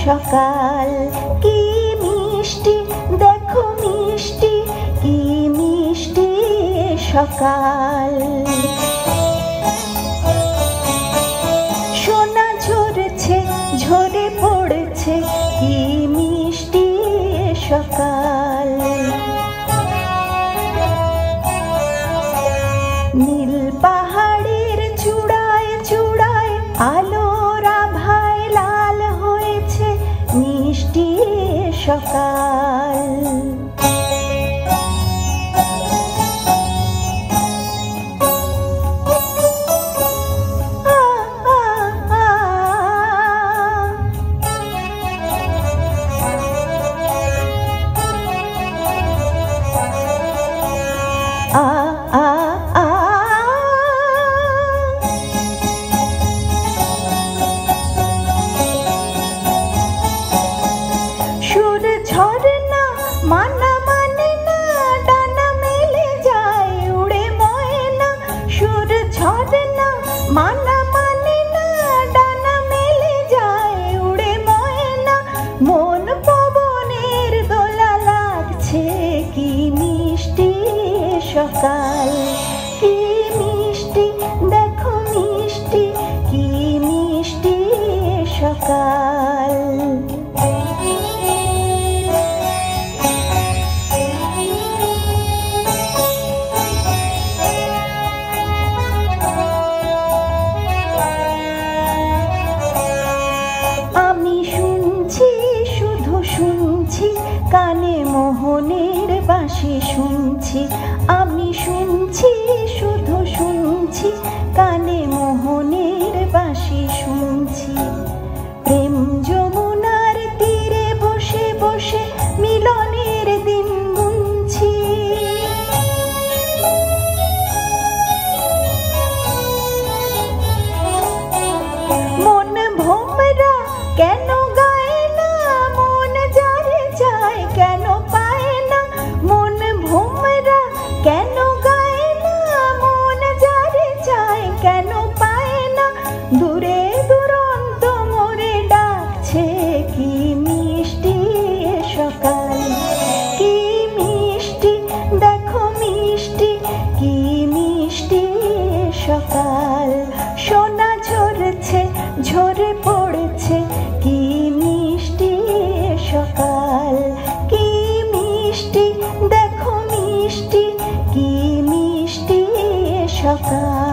সকাল, কি মিষ্টি দেখো মিষ্টি, কি মিষ্টি সকাল। সোনা ঝরছে ঝরে পড়ছে, কি মিষ্টি সকাল। নীল পাহাড়ের চূড়ায় চূড়ায় আলোর আভায় লাল হয়েছে মিষ্টি সকাল। সুর ঝরনা মানা মানে না, ডানা মেলে যায় উড়ে ময়না। সুর ঝরনা মানা মানে না, ডানা মেলে যায় উড়ে ময়না। মন পবনের দোলা লাগছে, কি মিষ্টি সকাল, কি মিষ্টি দেখো মিষ্টি, কি মিষ্টি সকাল। আমি শুনছি শুধু শুনছি, কানে মোহনের বাঁশি শুনছি। আমি শুনছি শুধু শুনছি, কানে মোহনের বাঁশি শুনছি। প্রেম যমুনার তীরে বসে বসে মিলনের দিন গুনছি। মন ভোমরা কেন গায় না, মন যারে চায় কেন পায় না। মন ভোমরা কেন গায় না, মন যারে চায় কেন পায় না। দূরে দুরন্ত মোরে ডাকছে, কি মিষ্টি সকাল, কি মিষ্টি দেখো মিষ্টি, কি মিষ্টি সকাল। সোনা ঝরছে ঝরে পড়ছে, কি মিষ্টি সকাল। কি মিষ্টি দেখো মিষ্টি, কি মিষ্টি সকাল।